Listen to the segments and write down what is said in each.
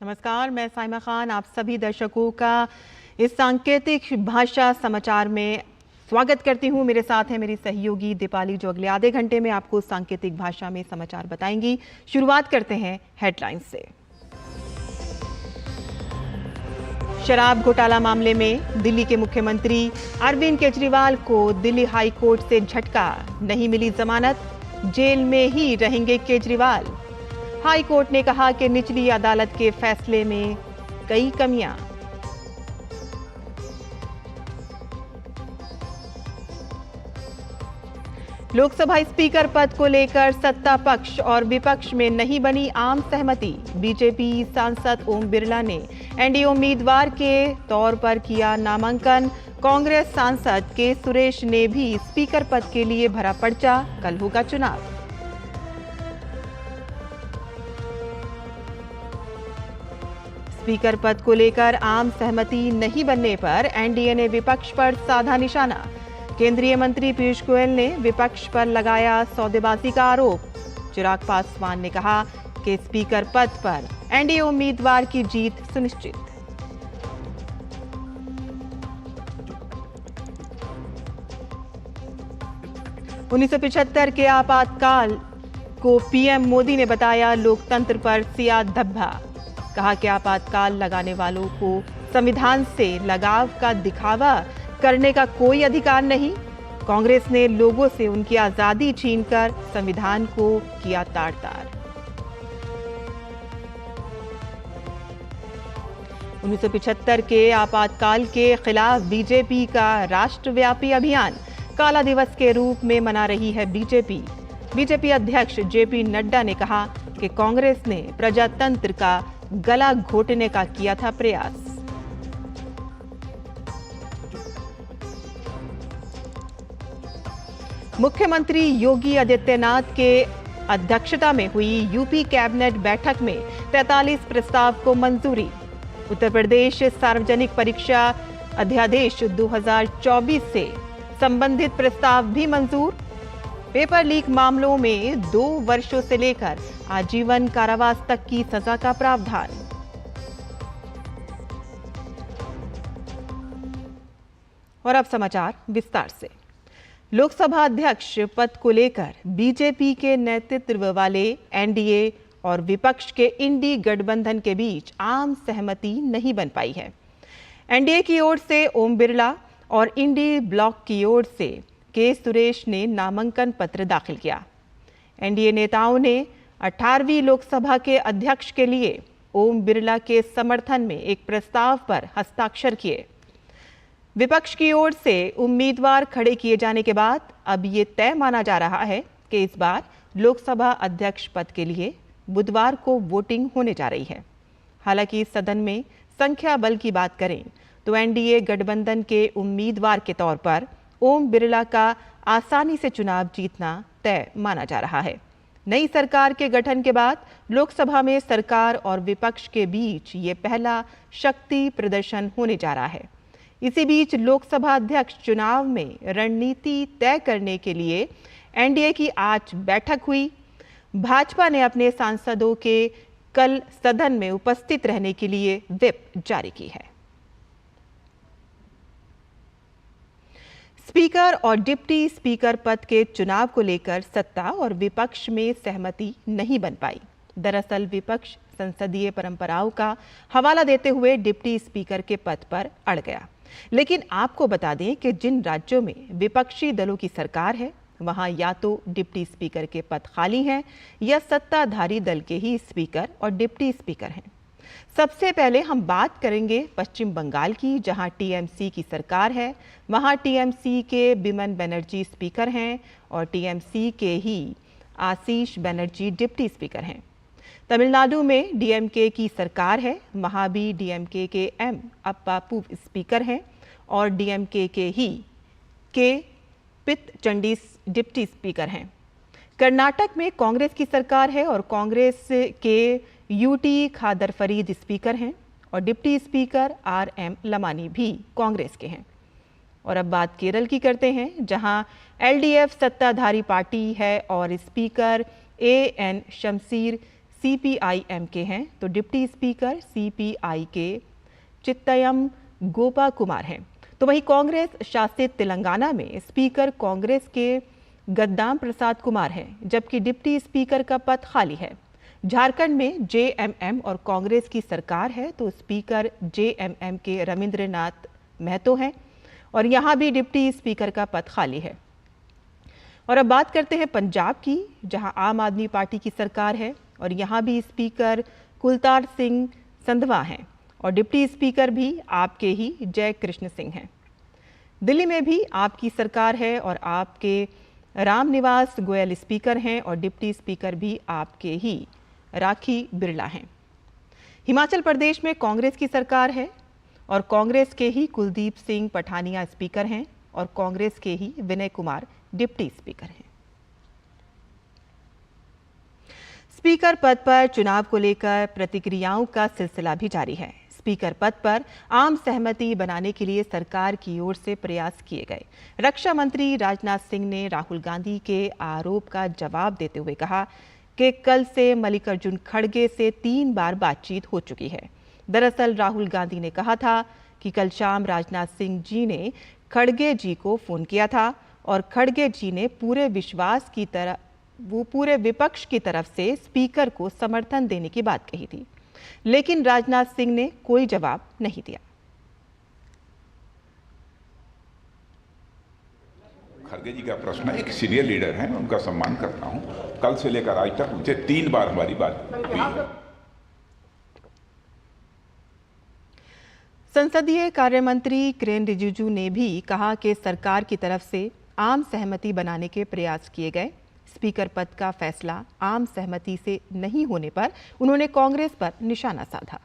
नमस्कार, मैं साइमा खान आप सभी दर्शकों का इस सांकेतिक भाषा समाचार में स्वागत करती हूं। मेरे साथ है मेरी सहयोगी दीपाली, जो अगले आधे घंटे में आपको सांकेतिक भाषा में समाचार बताएंगी। शुरुआत करते हैं हेडलाइंस से। शराब घोटाला मामले में दिल्ली के मुख्यमंत्री अरविंद केजरीवाल को दिल्ली हाई कोर्ट से झटका, नहीं मिली जमानत, जेल में ही रहेंगे केजरीवाल। हाई कोर्ट ने कहा कि निचली अदालत के फैसले में कई कमियां। लोकसभा स्पीकर पद को लेकर सत्ता पक्ष और विपक्ष में नहीं बनी आम सहमति। बीजेपी सांसद ओम बिरला ने एनडीए उम्मीदवार के तौर पर किया नामांकन। कांग्रेस सांसद के सुरेश ने भी स्पीकर पद के लिए भरा पर्चा। कल होगा चुनाव। स्पीकर पद को लेकर आम सहमति नहीं बनने पर एनडीए ने विपक्ष पर साधा निशाना। केंद्रीय मंत्री पीयूष गोयल ने विपक्ष पर लगाया सौदेबाजी का आरोप। चिराग पासवान ने कहा कि स्पीकर पद पर एनडीए उम्मीदवार की जीत सुनिश्चित। $1975 के आपातकाल को पीएम मोदी ने बताया लोकतंत्र पर सिया धब्बा। कहा कि आपातकाल लगाने वालों को संविधान से लगाव का दिखावा करने का कोई अधिकार नहीं। कांग्रेस ने लोगों से उनकी आजादी छीनकर संविधान को किया तार-तार। 1975 के आपातकाल के खिलाफ बीजेपी का राष्ट्रव्यापी अभियान काला दिवस के रूप में मना रही है बीजेपी अध्यक्ष जेपी नड्डा ने कहा कि कांग्रेस ने प्रजातंत्र का गला घोटने का किया था प्रयास। मुख्यमंत्री योगी आदित्यनाथ के अध्यक्षता में हुई यूपी कैबिनेट बैठक में 43 प्रस्ताव को मंजूरी। उत्तर प्रदेश सार्वजनिक परीक्षा अध्यादेश 2024 से संबंधित प्रस्ताव भी मंजूर। पेपर लीक मामलों में 2 वर्षों से लेकर आजीवन कारावास तक की सजा का प्रावधान। और अब समाचार विस्तार से। लोकसभा अध्यक्ष पद को लेकर बीजेपी के नेतृत्व वाले एनडीए और विपक्ष के इंडी गठबंधन के बीच आम सहमति नहीं बन पाई है। एनडीए की ओर से ओम बिरला और इंडी ब्लॉक की ओर से के सुरेश ने नामांकन पत्र दाखिल किया। एनडीए नेताओं ने 18वीं लोकसभा के अध्यक्ष के लिए ओम बिरला के समर्थन में एक प्रस्ताव पर हस्ताक्षर किए। विपक्ष की ओर से उम्मीदवार खड़े किए जाने के बाद अब ये तय माना जा रहा है कि इस बार लोकसभा अध्यक्ष पद के लिए बुधवार को वोटिंग होने जा रही है। हालांकि सदन में संख्या बल की बात करें तो एनडीए गठबंधन के उम्मीदवार के तौर पर ओम बिरला का आसानी से चुनाव जीतना तय माना जा रहा है। नई सरकार के गठन के बाद लोकसभा में सरकार और विपक्ष के बीच ये पहला शक्ति प्रदर्शन होने जा रहा है। इसी बीच लोकसभा अध्यक्ष चुनाव में रणनीति तय करने के लिए एनडीए की आज बैठक हुई। भाजपा ने अपने सांसदों के कल सदन में उपस्थित रहने के लिए व्हिप जारी की है। स्पीकर और डिप्टी स्पीकर पद के चुनाव को लेकर सत्ता और विपक्ष में सहमति नहीं बन पाई। दरअसल विपक्ष संसदीय परंपराओं का हवाला देते हुए डिप्टी स्पीकर के पद पर अड़ गया। लेकिन आपको बता दें कि जिन राज्यों में विपक्षी दलों की सरकार है वहां या तो डिप्टी स्पीकर के पद खाली हैं या सत्ताधारी दल के ही स्पीकर और डिप्टी स्पीकर हैं। सबसे पहले हम बात करेंगे पश्चिम बंगाल की, जहां टीएमसी की सरकार है। वहां टीएमसी के बिमन बनर्जी स्पीकर हैं और टीएमसी के ही आशीष बनर्जी डिप्टी स्पीकर हैं। तमिलनाडु में डीएमके की सरकार है। वहां भी डीएमके के एम अप्पापू स्पीकर हैं और डीएमके के ही के पितचंडी डिप्टी स्पीकर हैं। कर्नाटक में कांग्रेस की सरकार है और कांग्रेस के यूटी खादर फरीद स्पीकर हैं और डिप्टी स्पीकर आरएम लमानी भी कांग्रेस के हैं। और अब बात केरल की करते हैं, जहां एलडीएफ सत्ताधारी पार्टी है और स्पीकर एएन शमसीर CPIM के हैं, तो डिप्टी स्पीकर CPI के चित्तयम गोपा कुमार हैं। तो वहीं कांग्रेस शासित तेलंगाना में स्पीकर कांग्रेस के गद्दाम प्रसाद कुमार हैं, जबकि डिप्टी स्पीकर का पद खाली है। झारखंड में JMM और कांग्रेस की सरकार है, तो स्पीकर JMM के रविंद्रनाथ महतो हैं और यहां भी डिप्टी स्पीकर का पद खाली है। और अब बात करते हैं पंजाब की, जहां आम आदमी पार्टी की सरकार है और यहां भी स्पीकर कुलतार सिंह संधवा हैं और डिप्टी स्पीकर भी आपके ही जय कृष्ण सिंह हैं। दिल्ली में भी आपकी सरकार है और आपके रामनिवास गोयल स्पीकर हैं और डिप्टी स्पीकर भी आपके ही राखी बिरला हैं। हिमाचल प्रदेश में कांग्रेस की सरकार है और कांग्रेस के ही कुलदीप सिंह पठानिया स्पीकर हैं और कांग्रेस के ही विनय कुमार डिप्टी स्पीकर हैं। स्पीकर पद पर चुनाव को लेकर प्रतिक्रियाओं का सिलसिला भी जारी है। स्पीकर पद पर आम सहमति बनाने के लिए सरकार की ओर से प्रयास किए गए। रक्षा मंत्री राजनाथ सिंह ने राहुल गांधी के आरोप का जवाब देते हुए कहा कि कल से मल्लिकार्जुन खड़गे से 3 बार बातचीत हो चुकी है। दरअसल राहुल गांधी ने कहा था कि कल शाम राजनाथ सिंह जी ने खड़गे जी को फोन किया था और खड़गे जी ने पूरे विपक्ष की तरफ से स्पीकर को समर्थन देने की बात कही थी, लेकिन राजनाथ सिंह ने कोई जवाब नहीं दिया। खड़गे जी का प्रश्न है, एक सीनियर लीडर हैं, उनका सम्मान करता हूं। कल से लेकर आज तक उनसे 3 बार हमारी बात हुई है। संसदीय कार्य मंत्री किरेन रिजिजू ने भी कहा कि सरकार की तरफ से आम सहमति बनाने के प्रयास किए गए। स्पीकर पद का फैसला आम सहमति से नहीं होने पर उन्होंने कांग्रेस पर निशाना साधा।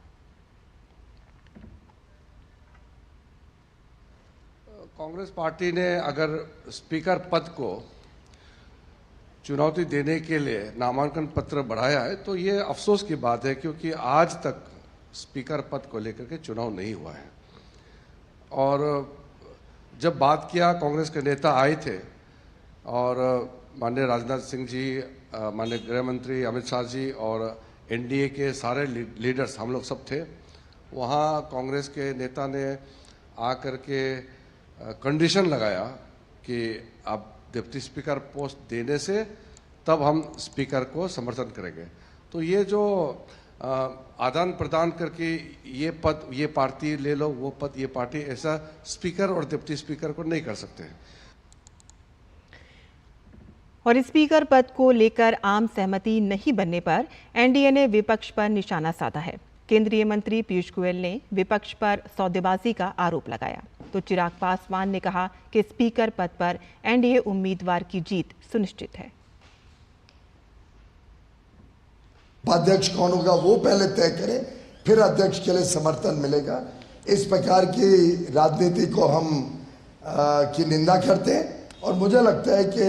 कांग्रेस पार्टी ने अगर स्पीकर पद को चुनौती देने के लिए नामांकन पत्र बढ़ाया है तो ये अफसोस की बात है, क्योंकि आज तक स्पीकर पद को लेकर के चुनाव नहीं हुआ है। और जब बात किया, कांग्रेस के नेता आए थे और माननीय राजनाथ सिंह जी, माननीय गृह मंत्री अमित शाह जी और एनडीए के सारे लीडर्स, हम लोग सब थे वहाँ। कांग्रेस के नेता ने आकर के कंडीशन लगाया कि अब डिप्टी स्पीकर पोस्ट देने से तब हम स्पीकर को समर्थन करेंगे। तो ये जो आदान प्रदान करके ये पद ये पार्टी ले लो, वो पद ये पार्टी, ऐसा स्पीकर और डिप्टी स्पीकर को नहीं कर सकते हैं। और स्पीकर पद को लेकर आम सहमति नहीं बनने पर एनडीए ने विपक्ष पर निशाना साधा है। केंद्रीय मंत्री पीयूष गोयल ने विपक्ष पर सौदेबाजी का आरोप लगाया, तो चिराग पासवान ने कहा कि स्पीकर पद पर एनडीए उम्मीदवार की जीत सुनिश्चित है। उपाध्यक्ष कौन होगा वो पहले तय करें, फिर अध्यक्ष के लिए समर्थन मिलेगा। इस प्रकार की राजनीति को हम की निंदा करते हैं और मुझे लगता है कि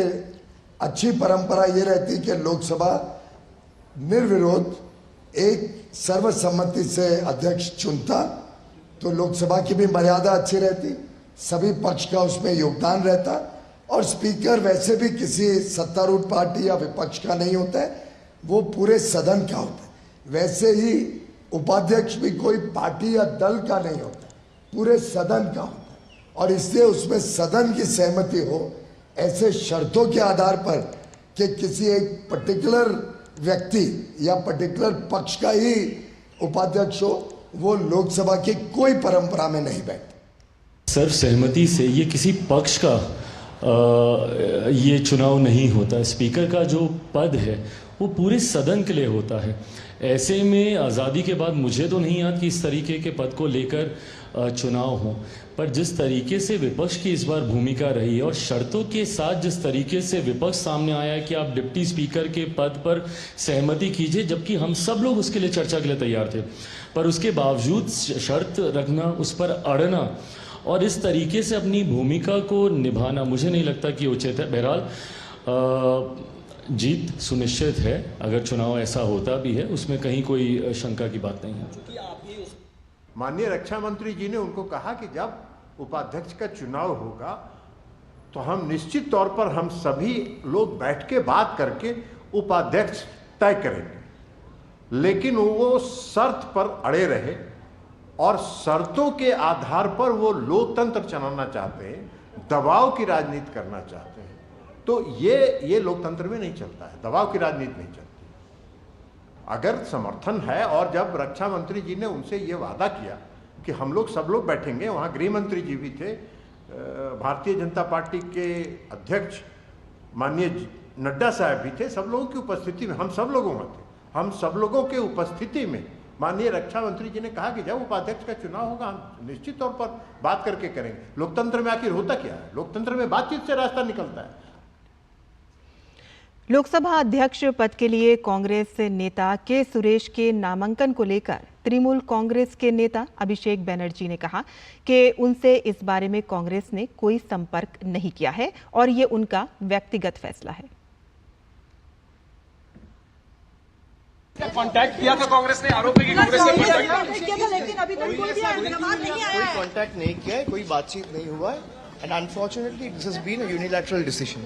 अच्छी परंपरा ये रहती कि लोकसभा निर्विरोध एक सर्वसम्मति से अध्यक्ष चुनता, तो लोकसभा की भी मर्यादा अच्छी रहती, सभी पक्ष का उसमें योगदान रहता और स्पीकर वैसे भी किसी सत्तारूढ़ पार्टी या विपक्ष का नहीं होता है, वो पूरे सदन का होता है। वैसे ही उपाध्यक्ष भी कोई पार्टी या दल का नहीं होता, पूरे सदन का होता है और इसलिए उसमें सदन की सहमति हो। ऐसे शर्तों के आधार पर कि किसी एक पर्टिकुलर व्यक्ति या पर्टिकुलर पक्ष का ही उपाध्यक्ष हो, वो लोकसभा की कोई परंपरा में नहीं बैठती। सर्व सहमति से ये किसी पक्ष का ये चुनाव नहीं होता। स्पीकर का जो पद है वो पूरे सदन के लिए होता है। ऐसे में आज़ादी के बाद मुझे तो नहीं याद कि इस तरीके के पद को लेकर चुनाव हो, पर जिस तरीके से विपक्ष की इस बार भूमिका रही और शर्तों के साथ जिस तरीके से विपक्ष सामने आया कि आप डिप्टी स्पीकर के पद पर सहमति कीजिए, जबकि हम सब लोग उसके लिए चर्चा के लिए तैयार थे, पर उसके बावजूद शर्त रखना, उस पर अड़ना और इस तरीके से अपनी भूमिका को निभाना मुझे नहीं लगता कि उचित है। बहरहाल जीत सुनिश्चित है, अगर चुनाव ऐसा होता भी है उसमें कहीं कोई शंका की बात नहीं है। माननीय रक्षा मंत्री जी ने उनको कहा कि जब उपाध्यक्ष का चुनाव होगा तो हम निश्चित तौर पर हम सभी लोग बैठ के बात करके उपाध्यक्ष तय करेंगे। लेकिन वो शर्त पर अड़े रहे और शर्तों के आधार पर वो लोकतंत्र चलाना चाहते हैं, दबाव की राजनीति करना चाहते हैं। तो ये लोकतंत्र में नहीं चलता है, दबाव की राजनीति नहीं चलती। अगर समर्थन है, और जब रक्षा मंत्री जी ने उनसे ये वादा किया कि हम लोग सब लोग बैठेंगे, वहाँ गृह मंत्री जी भी थे, भारतीय जनता पार्टी के अध्यक्ष माननीय नड्डा साहब भी थे, सब लोगों की उपस्थिति में, हम सब लोगों के उपस्थिति में माननीय रक्षा मंत्री जी ने कहा कि जब उपाध्यक्ष का चुनाव होगा हम निश्चित तौर पर बात करके करेंगे। लोकतंत्र में आखिर होता क्या है? लोकतंत्र में बातचीत से रास्ता निकलता है। लोकसभा अध्यक्ष पद के लिए कांग्रेस नेता के सुरेश के नामांकन को लेकर तृणमूल कांग्रेस के नेता अभिषेक बनर्जी ने कहा कि उनसे इस बारे में कांग्रेस ने कोई संपर्क नहीं किया है और ये उनका व्यक्तिगत फैसला है। कांटेक्ट किया था कांग्रेस ने, आरोप है कि कांग्रेस ने कांटेक्ट किया था, लेकिन अभी तक कोई जवाब नहीं आया है। कोई कांटेक्ट नहीं किया है, कोई बातचीत नहीं हुआ है, and unfortunately this has been a unilateral decision.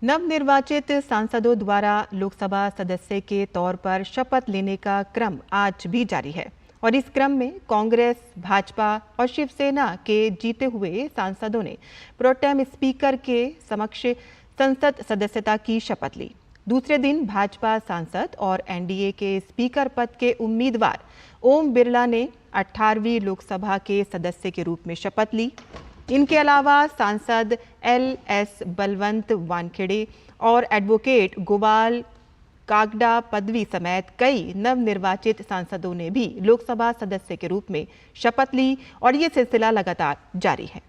नवनिर्वाचित सांसदों द्वारा लोकसभा सदस्य के तौर पर शपथ लेने का क्रम आज भी जारी है और इस क्रम में कांग्रेस, भाजपा और शिवसेना के जीते हुए सांसदों ने प्रोटेम स्पीकर के समक्ष संसद सदस्यता की शपथ ली। दूसरे दिन भाजपा सांसद और एनडीए के स्पीकर पद के उम्मीदवार ओम बिरला ने 18वीं लोकसभा के सदस्य के रूप में शपथ ली। इनके अलावा सांसद LS बलवंत वानखेड़े और एडवोकेट गोपाल कागड़ा पदवी समेत कई नवनिर्वाचित सांसदों ने भी लोकसभा सदस्य के रूप में शपथ ली और ये सिलसिला लगातार जारी है।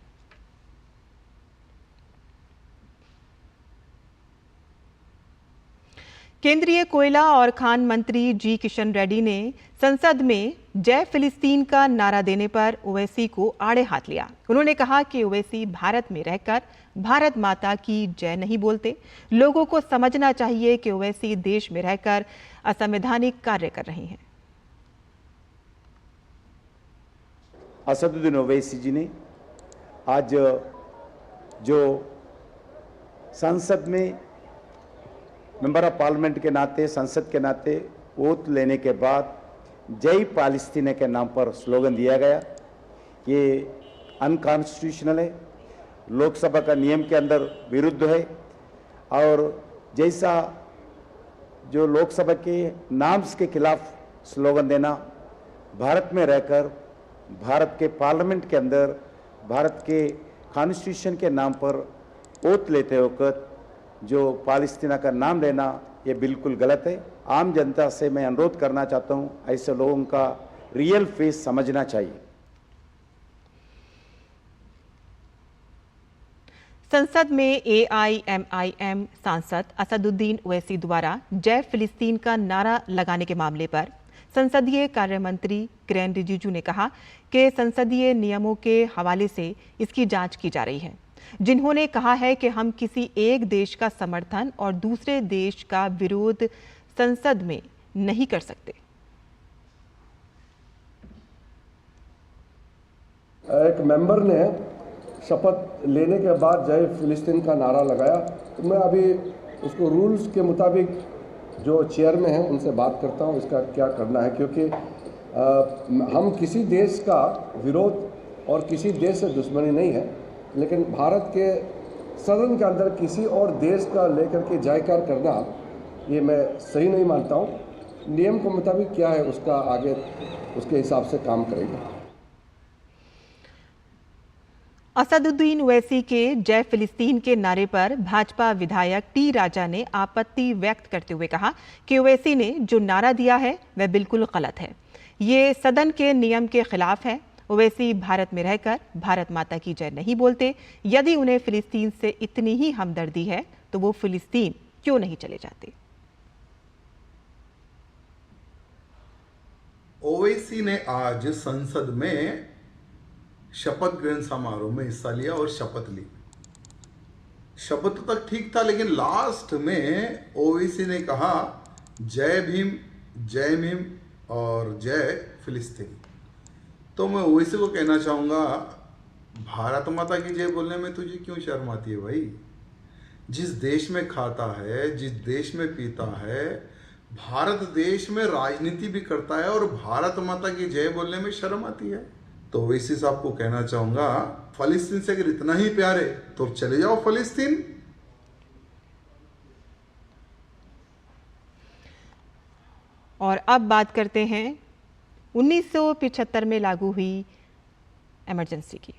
केंद्रीय कोयला और खान मंत्री जी किशन रेड्डी ने संसद में जय फिलिस्तीन का नारा देने पर ओवैसी को आड़े हाथ लिया। उन्होंने कहा कि ओवैसी भारत में रहकर भारत माता की जय नहीं बोलते। लोगों को समझना चाहिए कि ओवैसी देश में रहकर असंवैधानिक कार्य कर रही हैं। असदुद्दीन ओवैसी जी ने आज जो संसद में मेंबर ऑफ पार्लियामेंट के नाते, संसद के नाते ओथ लेने के बाद जय पालस्तीन के नाम पर स्लोगन दिया गया, ये अनकॉन्स्टिट्यूशनल है, लोकसभा का नियम के अंदर विरुद्ध है। और जैसा जो लोकसभा के नाम्स के खिलाफ स्लोगन देना, भारत में रहकर भारत के पार्लियामेंट के अंदर भारत के कॉन्स्टिट्यूशन के नाम पर ओथ लेते वक्त जो पालस्तीना का नाम लेना, ये बिल्कुल गलत है। आम जनता से मैं अनुरोध करना चाहता हूं, ऐसे लोगों का रियल फेस समझना चाहिए। संसद में AIMIM सांसद असदुद्दीन ओवैसी द्वारा जय फिलिस्तीन का नारा लगाने के मामले पर संसदीय कार्य मंत्री किरेन रिजिजू ने कहा कि संसदीय नियमों के हवाले से इसकी जांच की जा रही है, जिन्होंने कहा है कि हम किसी एक देश का समर्थन और दूसरे देश का विरोध संसद में नहीं कर सकते। एक मेंबर ने शपथ लेने के बाद जय फिलिस्तीन का नारा लगाया, तो मैं अभी उसको रूल्स के मुताबिक जो चेयर में हैं उनसे बात करता हूं इसका क्या करना है, क्योंकि हम किसी देश का विरोध और किसी देश से दुश्मनी नहीं है, लेकिन भारत के सदन के अंदर किसी और देश का लेकर के जयकार करना ये मैं सही नहीं मानता हूँ। नियम के मुताबिक क्या है उसका आगे उसके हिसाब से काम करेंगे। असदुद्दीन ओवैसी के जय फिलिस्तीन के नारे पर भाजपा विधायक टी राजा ने आपत्ति व्यक्त करते हुए कहा कि ओवैसी ने जो नारा दिया है वह बिल्कुल गलत है, ये सदन के नियम के खिलाफ है। ओवैसी भारत में रहकर भारत माता की जय नहीं बोलते। यदि उन्हें फिलिस्तीन से इतनी ही हमदर्दी है तो वो फिलिस्तीन क्यों नहीं चले जाते। ओवैसी ने आज संसद में शपथ ग्रहण समारोह में हिस्सा लिया और शपथ ली। शपथ तक ठीक था, लेकिन लास्ट में ओवैसी ने कहा जय भीम, जय भीम और जय फिलिस्तीन। तो मैं ओवैसी को कहना चाहूँगा, भारत माता की जय बोलने में तुझे क्यों शर्म आती है भाई? जिस देश में खाता है, जिस देश में पीता है, भारत देश में राजनीति भी करता है और भारत माता की जय बोलने में शर्म आती है। तो ओवैसी साहब को कहना चाहूंगा, फलस्तीन से अगर इतना ही प्यार है तो चले जाओ फलस्तीन। और अब बात करते हैं 1975 में लागू हुई इमरजेंसी की।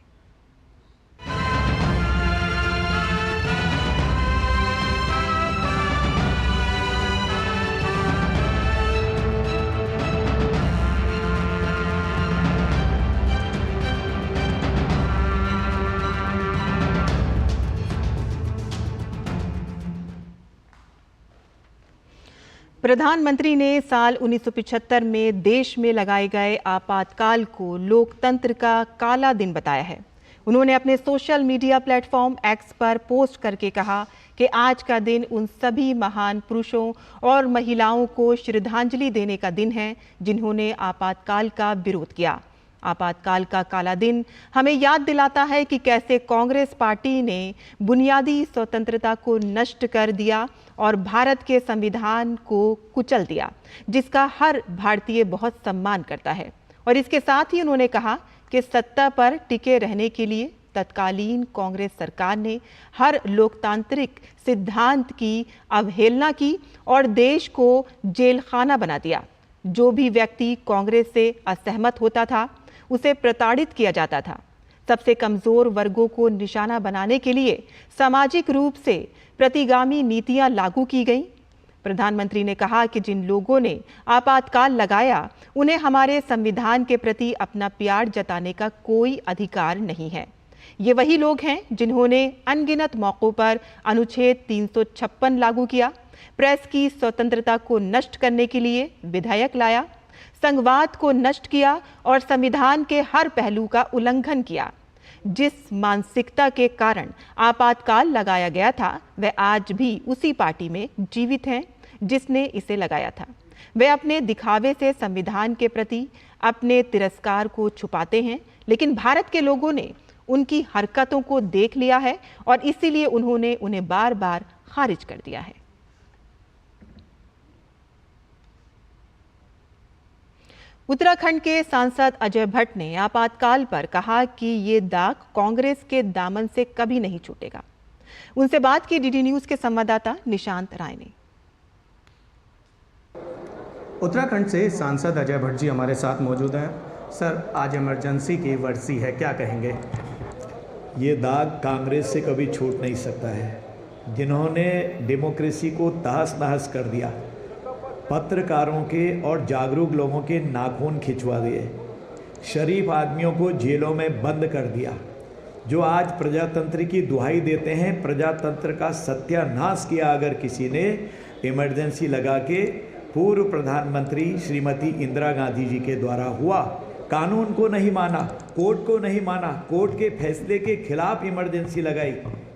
प्रधानमंत्री ने साल 1975 में देश में लगाए गए आपातकाल को लोकतंत्र का काला दिन बताया है। उन्होंने अपने सोशल मीडिया प्लेटफॉर्म एक्स पर पोस्ट करके कहा कि आज का दिन उन सभी महान पुरुषों और महिलाओं को श्रद्धांजलि देने का दिन है जिन्होंने आपातकाल का विरोध किया। आपातकाल का काला दिन हमें याद दिलाता है कि कैसे कांग्रेस पार्टी ने बुनियादी स्वतंत्रता को नष्ट कर दिया और भारत के संविधान को कुचल दिया, जिसका हर भारतीय बहुत सम्मान करता है। और इसके साथ ही उन्होंने कहा कि सत्ता पर टिके रहने के लिए तत्कालीन कांग्रेस सरकार ने हर लोकतांत्रिक सिद्धांत की अवहेलना की और देश को जेलखाना बना दिया। जो भी व्यक्ति कांग्रेस से असहमत होता था उसे प्रताड़ित किया जाता था। सबसे कमजोर वर्गों को निशाना बनाने के लिए सामाजिक रूप से प्रतिगामी नीतियां लागू की गईं। प्रधानमंत्री ने कहा कि जिन लोगों ने आपातकाल लगाया उन्हें हमारे संविधान के प्रति अपना प्यार जताने का कोई अधिकार नहीं है। ये वही लोग हैं जिन्होंने अनगिनत मौकों पर अनुच्छेद 356 लागू किया, प्रेस की स्वतंत्रता को नष्ट करने के लिए विधेयक लाया, संघवाद को नष्ट किया और संविधान के हर पहलू का उल्लंघन किया। जिस मानसिकता के कारण आपातकाल लगाया गया था वह आज भी उसी पार्टी में जीवित हैं जिसने इसे लगाया था। वे अपने दिखावे से संविधान के प्रति अपने तिरस्कार को छुपाते हैं, लेकिन भारत के लोगों ने उनकी हरकतों को देख लिया है और इसीलिए उन्होंने उन्हें बार बार खारिज कर दिया है। उत्तराखंड के सांसद अजय भट्ट ने आपातकाल पर कहा कि ये दाग कांग्रेस के दामन से कभी नहीं छूटेगा। उनसे बात की डीडी न्यूज के संवाददाता निशांत राय ने। उत्तराखंड से सांसद अजय भट्ट जी हमारे साथ मौजूद हैं। सर, आज इमरजेंसी की वर्सी है, क्या कहेंगे? ये दाग कांग्रेस से कभी छूट नहीं सकता है। जिन्होंने डेमोक्रेसी को तहस नहस कर दिया, पत्रकारों के और जागरूक लोगों के नाखून खिंचवा दिए, शरीफ आदमियों को जेलों में बंद कर दिया, जो आज प्रजातंत्र की दुहाई देते हैं, प्रजातंत्र का सत्यानाश किया अगर किसी ने इमरजेंसी लगा के, पूर्व प्रधानमंत्री श्रीमती इंदिरा गांधी जी के द्वारा हुआ। कानून को नहीं माना, कोर्ट को नहीं माना, कोर्ट के फैसले के खिलाफ इमरजेंसी लगाई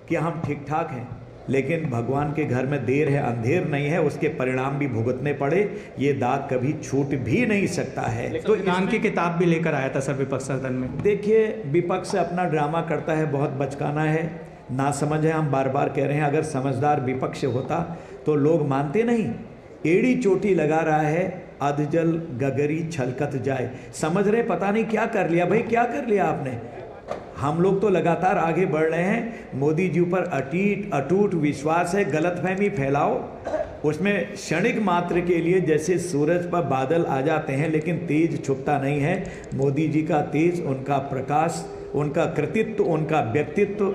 कि हम ठीक ठाक हैं, लेकिन भगवान के घर में देर है अंधेर नहीं है, उसके परिणाम भी भुगतने पड़े। ये दाग कभी छूट भी नहीं सकता है। तो संविधान की किताब भी लेकर आया था सर विपक्ष सदन में। देखिए, विपक्ष अपना ड्रामा करता है, बहुत बचकाना है, ना समझ है। हम बार बार कह रहे हैं, अगर समझदार विपक्ष होता तो लोग मानते नहीं। एड़ी चोटी लगा रहा है, अधजल गगरी छलकत जाए। समझ रहे, पता नहीं क्या कर लिया भाई, क्या कर लिया आपने। हम लोग तो लगातार आगे बढ़ रहे हैं। मोदी जी पर अटूट विश्वास है। गलतफहमी फैलाओ, उसमें क्षणिक मात्र के लिए जैसे सूरज पर बादल आ जाते हैं, लेकिन तेज छुपता नहीं है। मोदी जी का तेज, उनका प्रकाश, उनका कृतित्व, उनका व्यक्तित्व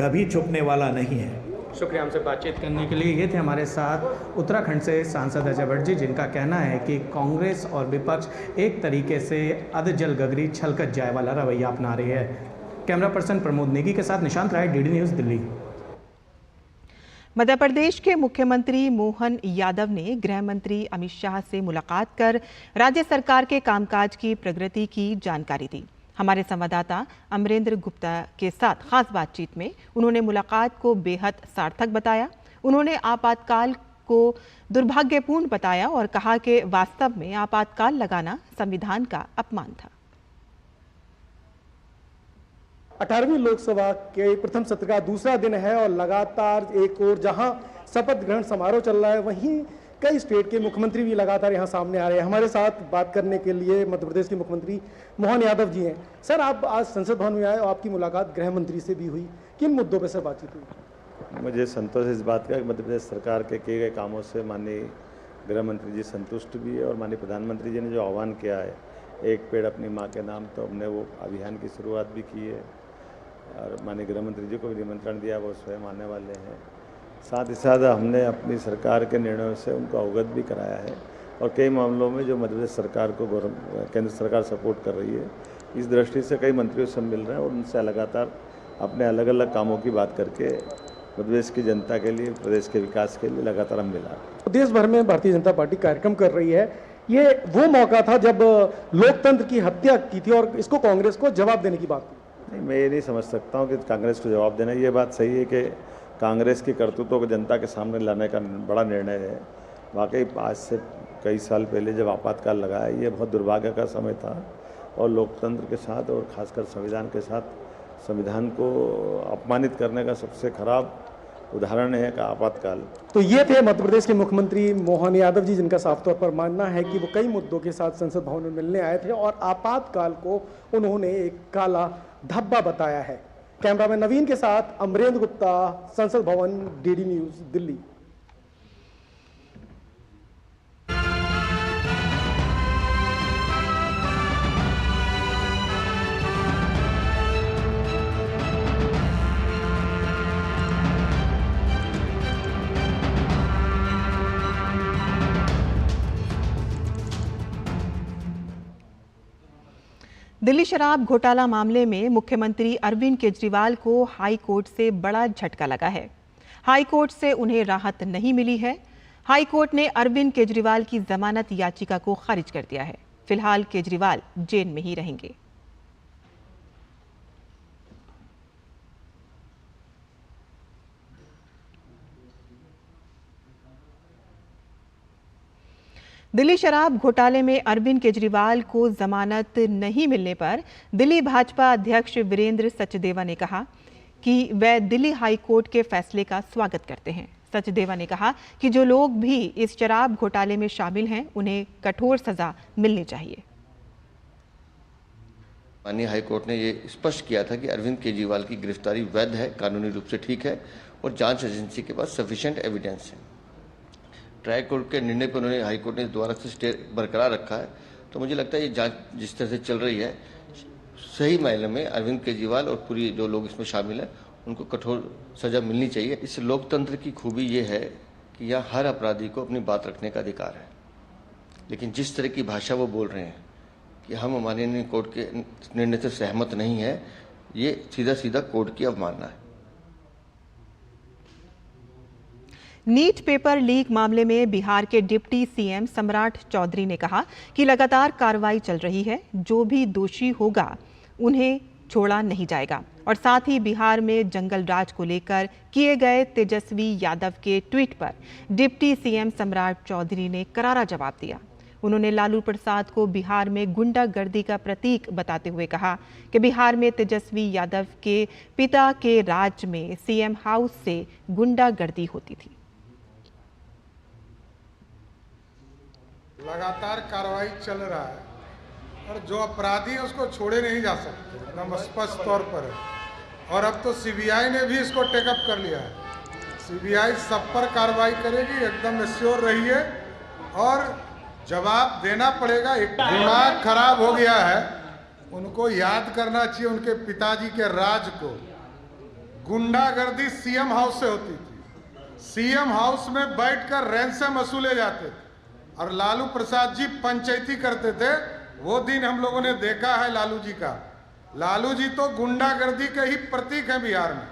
कभी छुपने वाला नहीं है। शुक्रिया हमसे बातचीत करने के लिए। ये थे हमारे साथ उत्तराखंड से सांसद अजय भट्ट जी, जिनका कहना है कि कांग्रेस और विपक्ष एक तरीके से अधजल गगरी छलकत जाए वाला रवैया अपना रही है। कैमरा पर्सन प्रमोद नेगी के साथ निशांत राय, डीडी न्यूज़, दिल्ली। मध्य प्रदेश के मुख्यमंत्री मोहन यादव ने गृह मंत्री अमित शाह से मुलाकात कर राज्य सरकार के कामकाज की प्रगति की जानकारी दी। हमारे संवाददाता अमरेंद्र गुप्ता के साथ खास बातचीत में उन्होंने मुलाकात को बेहद सार्थक बताया। उन्होंने आपातकाल को दुर्भाग्यपूर्ण बताया और कहा कि वास्तव में आपातकाल लगाना संविधान का अपमान था। 18वीं लोकसभा के प्रथम सत्र का दूसरा दिन है और लगातार एक और जहां शपथ ग्रहण समारोह चल रहा है, वहीं कई स्टेट के मुख्यमंत्री भी लगातार यहां सामने आ रहे हैं। हमारे साथ बात करने के लिए मध्य प्रदेश के मुख्यमंत्री मोहन यादव जी हैं। सर, आप आज संसद भवन में आए और आपकी मुलाकात गृह मंत्री से भी हुई, किन मुद्दों पर सर बातचीत हुई? मुझे संतोष इस बात का कि मध्य प्रदेश सरकार के किए गए कामों से माननीय गृह मंत्री जी संतुष्ट भी है और माननीय प्रधानमंत्री जी ने जो आह्वान किया है, एक पेड़ अपनी माँ के नाम, तो हमने वो अभियान की शुरुआत भी की है और माननीय गृह मंत्री जी को भी निमंत्रण दिया, वो स्वयं आने वाले हैं। साथ ही साथ हमने अपनी सरकार के निर्णयों से उनको अवगत भी कराया है और कई मामलों में जो मध्य प्रदेश सरकार को केंद्र सरकार सपोर्ट कर रही है, इस दृष्टि से कई मंत्रियों से मिल रहे हैं और उनसे लगातार अपने अलग अलग कामों की बात करके मध्य प्रदेश की जनता के लिए, प्रदेश के विकास के लिए लगातार हम मिला। देश भर में भारतीय जनता पार्टी कार्यक्रम कर रही है। ये वो मौका था जब लोकतंत्र की हत्या की थी और इसको कांग्रेस को जवाब देने की बात थी। नहीं, मैं ये नहीं समझ सकता हूँ कि कांग्रेस को जवाब देना। ये बात सही है कि कांग्रेस की करतूतों को जनता के सामने लाने का बड़ा निर्णय है। वाकई आज से कई साल पहले जब आपातकाल लगाया, ये बहुत दुर्भाग्य का समय था और लोकतंत्र के साथ और खासकर संविधान के साथ संविधान को अपमानित करने का सबसे खराब उदाहरण है का आपातकाल। तो ये थे मध्य प्रदेश के मुख्यमंत्री मोहन यादव जी, जिनका साफ तौर पर मानना है कि वो कई मुद्दों के साथ संसद भवन में मिलने आए थे और आपातकाल को उन्होंने एक काला धब्बा बताया है। कैमरामैन नवीन के साथ अमरेंद्र गुप्ता, संसद भवन, डीडी न्यूज, दिल्ली। दिल्ली शराब घोटाला मामले में मुख्यमंत्री अरविंद केजरीवाल को हाई कोर्ट से बड़ा झटका लगा है। हाई कोर्ट से उन्हें राहत नहीं मिली है। हाई कोर्ट ने अरविंद केजरीवाल की जमानत याचिका को खारिज कर दिया है। फिलहाल केजरीवाल जेल में ही रहेंगे। दिल्ली शराब घोटाले में अरविंद केजरीवाल को जमानत नहीं मिलने पर दिल्ली भाजपा अध्यक्ष वीरेंद्र सचदेवा ने कहा कि वह दिल्ली हाई कोर्ट के फैसले का स्वागत करते हैं। सचदेवा ने कहा कि जो लोग भी इस शराब घोटाले में शामिल हैं, उन्हें कठोर सजा मिलनी चाहिए। माननीय हाई कोर्ट ने ये स्पष्ट किया था कि अरविंद केजरीवाल की गिरफ्तारी वैध है, कानूनी रूप से ठीक है और जांच एजेंसी के पास सफिशिएंट एविडेंस है। ट्रायल कोर्ट के निर्णय पर उन्होंने हाई कोर्ट ने दोबारा से स्टे बरकरार रखा है। तो मुझे लगता है ये जांच जिस तरह से चल रही है, सही मायने में अरविंद केजरीवाल और पूरी जो लोग इसमें शामिल हैं, उनको कठोर सजा मिलनी चाहिए। इस लोकतंत्र की खूबी ये है कि यहाँ हर अपराधी को अपनी बात रखने का अधिकार है, लेकिन जिस तरह की भाषा वो बोल रहे हैं कि हम माननीय कोर्ट के निर्णय से सहमत नहीं है, ये सीधा सीधा कोर्ट की अवमानना है। नीट पेपर लीक मामले में बिहार के डिप्टी सीएम सम्राट चौधरी ने कहा कि लगातार कार्रवाई चल रही है, जो भी दोषी होगा उन्हें छोड़ा नहीं जाएगा। और साथ ही बिहार में जंगल राज को लेकर किए गए तेजस्वी यादव के ट्वीट पर डिप्टी सीएम सम्राट चौधरी ने करारा जवाब दिया। उन्होंने लालू प्रसाद को बिहार में गुंडागर्दी का प्रतीक बताते हुए कहा कि बिहार में तेजस्वी यादव के पिता के राज में सीएम हाउस से गुंडागर्दी होती थी। लगातार कार्रवाई चल रहा है और जो अपराधी है उसको छोड़े नहीं जा सकते, एकदम स्पष्ट तौर पर है। और अब तो सीबीआई ने भी इसको टेकअप कर लिया है। सीबीआई सब पर कार्रवाई करेगी, एकदम श्योर रहिए और जवाब देना पड़ेगा। एक दिमाग खराब हो गया है, उनको याद करना चाहिए उनके पिताजी के राज को। गुंडागर्दी सीएम हाउस से होती थी, सीएम हाउस में बैठकर रैंसम वसूले जाते थे और लालू प्रसाद जी पंचायती करते थे। वो दिन हम लोगों ने देखा है लालू जी का। लालू जी तो गुंडागर्दी के ही प्रतीक है बिहार में।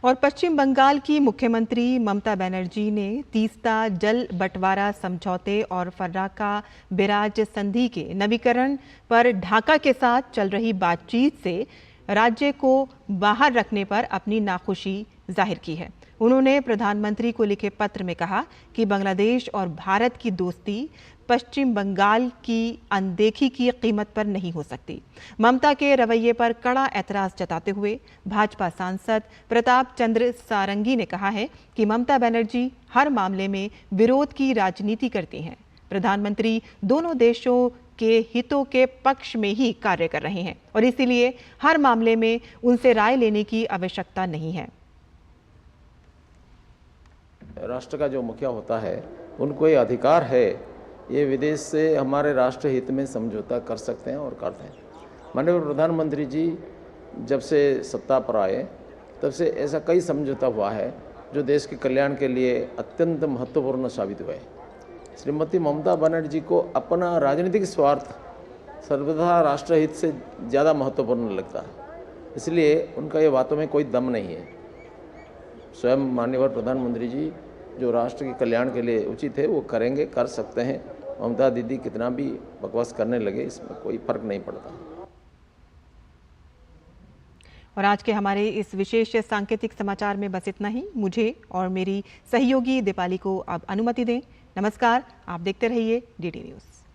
और पश्चिम बंगाल की मुख्यमंत्री ममता बनर्जी ने तीस्ता जल बंटवारा समझौते और फर्राका बैराज संधि के नवीकरण पर ढाका के साथ चल रही बातचीत से राज्य को बाहर रखने पर अपनी नाखुशी जाहिर की है। उन्होंने प्रधानमंत्री को लिखे पत्र में कहा कि बांग्लादेश और भारत की दोस्ती पश्चिम बंगाल की अनदेखी की कीमत पर नहीं हो सकती। ममता के रवैये पर कड़ा ऐतराज जताते हुए भाजपा सांसद प्रताप चंद्र सारंगी ने कहा है कि ममता बनर्जी हर मामले में विरोध की राजनीति करती हैं। प्रधानमंत्री दोनों देशों के हितों के पक्ष में ही कार्य कर रहे हैं और इसीलिए हर मामले में उनसे राय लेने की आवश्यकता नहीं है। राष्ट्र का जो मुखिया होता है उनको ये अधिकार है, ये विदेश से हमारे राष्ट्र हित में समझौता कर सकते हैं और करते हैं। माननीय प्रधानमंत्री जी जब से सत्ता पर आए तब से ऐसा कई समझौता हुआ है जो देश के कल्याण के लिए अत्यंत महत्वपूर्ण साबित हुए। श्रीमती ममता बनर्जी को अपना राजनीतिक स्वार्थ सर्वदा राष्ट्रहित से ज़्यादा महत्वपूर्ण लगता है, इसलिए उनका ये बातों में कोई दम नहीं है। स्वयं माननीय प्रधानमंत्री जी जो राष्ट्र के कल्याण के लिए उचित है वो करेंगे, कर सकते हैं। ममता दीदी कितना भी बकवास करने लगे इसमें कोई फर्क नहीं पड़ता। और आज के हमारे इस विशेष सांकेतिक समाचार में बस इतना ही। मुझे और मेरी सहयोगी दीपाली को अब अनुमति दें। नमस्कार, आप देखते रहिए DD न्यूज़।